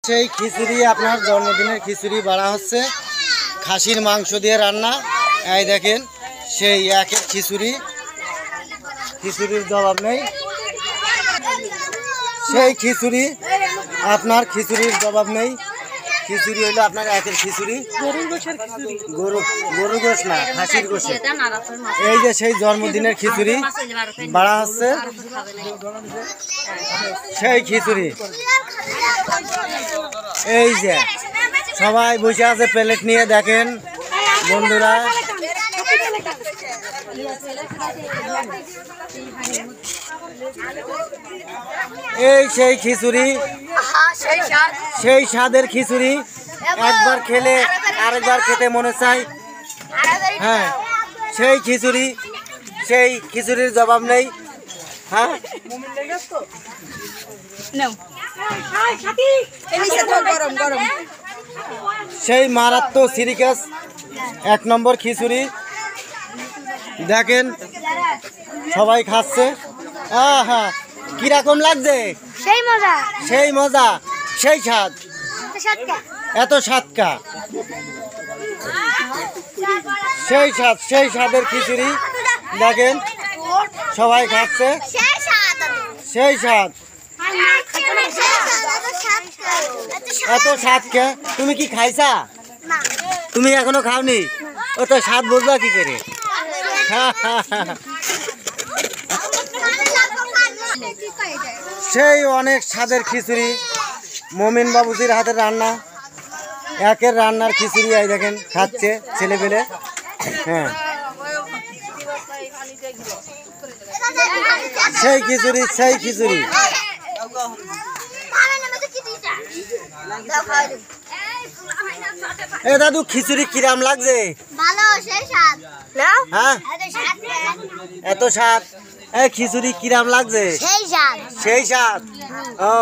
সেই খিচুড়ি আপনার জন্মদিনের খিচুড়ি বাড়া হচ্ছে খাসির মাংস দিয়ে রান্না। এই দেখেন সেই একের খিচুড়ির জবাব নেই। সেই খিচুড়ি আপনার খিচুড়ির জবাব নেই। খিচুড়ি হইলো আপনার একের খিচুড়ি, গরু গোশ না, খাসির গোশে। এই যে সেই জন্মদিনের খিচুড়ি বাড়া হচ্ছে সেই খিচুড়ি। এই যে সবাই বসে আছে প্লেট নিয়ে, দেখেন বন্ধুরা। এই সেই খিচুড়ি, সেই স্বাদের খিচুড়ি। একবার খেলে আরেকবার খেতে মনে চায়। হ্যাঁ, সেই খিচুড়ি, সেই খিচুড়ির জবাব নেই। হ্যাঁ, সেই মারাত্মক সিরিকাস 1 নম্বর খিচুড়ি। দেখেন সবাই খাচ্ছে। আহা, কিরকম লাগছে? সেই মজা, সেই মজা, সেই স্বাদ, এত স্বাদকা, সেই স্বাদ, সেই স্বাদের খিচুড়ি। দেখেন সবাই খাচ্ছে, সেই স্বাদ, এত স্বাদ কে? তুমি কি খাইছা? তুমি এখনো খাওনি? ও তো স্বাদ বুঝবা কি করে? সেই অনেক স্বাদের খিচুড়ি, মমিন বাবুজির হাতের রান্না, একের রান্নার খিচুড়ি। এই দেখেন খাচ্ছে ছেলে পেলে। হ্যাঁ, সেই খিচুড়ি, সেই খিচুড়ি। এ দাদু, খিচুড়ি কিরাম লাগছে? হ্যাঁ, এত স্বাদ। এই খিচুড়ি কিরাম লাগছে? সেই স্বাদ। ও,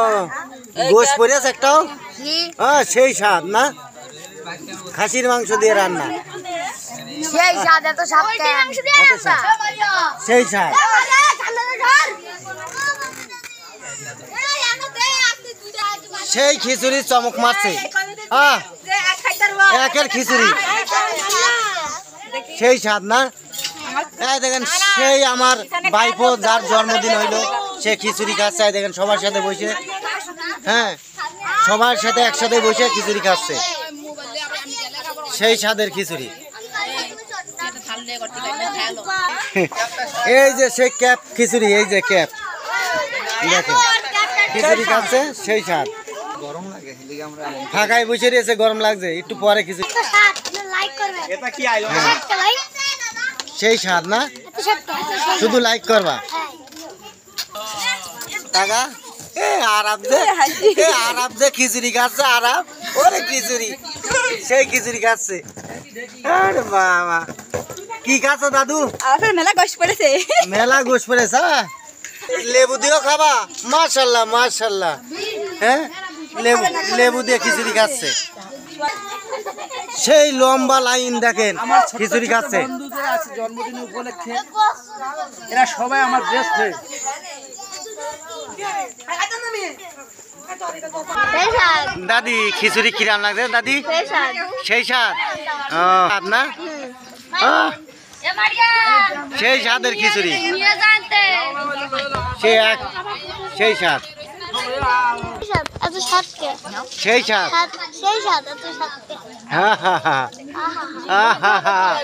গোশ পড়েছে একটাও? হ্যাঁ, সেই স্বাদ না, খাসির মাংস দিয়ে রান্না। সেই স্বাদ, এত স্বাদ, সেই স্বাদ। সেই খিচুড়ি চমক মারছে। হ্যাঁ, একের খিচুড়ি, সেই স্বাদ না। এই দেখেন সেই আমার ভাইপো যার জন্মদিন হইলো সে খিচুড়ি খাচ্ছে। এই দেখেন সবার সাথে বসে, হ্যাঁ, সবার সাথে একসাথে বসে খিচুড়ি খাচ্ছে, সেই স্বাদের খিচুড়ি। এই যে সেই ক্যাপ খিচুড়ি, এই যে ক্যাপ, দেখেন খিচুড়ি খাচ্ছে, সেই স্বাদ। ফাঁকায় বসে রয়েছে, গরম লাগছে, একটু পরে খিচুড়ি। সেই স্বাদ না, শুধু লাইক করবা। টাকা আরাব যে খিচুড়ি খাচ্ছে, আরাব ওরে খিচুড়ি, সেই খিচুড়ি খাচ্ছে। আরে বাবা, কি খাচ্ছ দাদু? মেলা গোশ পড়েছে, মেলা গোশ পড়েছে। লেবু দিয়েও খাবা? মাশাল্লাহ মাশাল্লাহ। হ্যাঁ, লেবু দিয়ে খিচুড়ি খাচ্ছে, সেই লম্বা লাইন। দেখেন খিচুড়ি খাচ্ছে। জন্মদিন উপলক্ষে এরা সবাই আমার বেস্ট ফ্রেন্ড। দাদি, খিচুড়ি কিরাম লাগছে দাদি? সেই স্বাদ না, সেই স্বাদের খিচুড়ি, সেই এক, সেই স্বাদ, সেই স্বাদ। হ্যাঁ হ্যাঁ হ্যাঁ হ্যাঁ হ্যাঁ।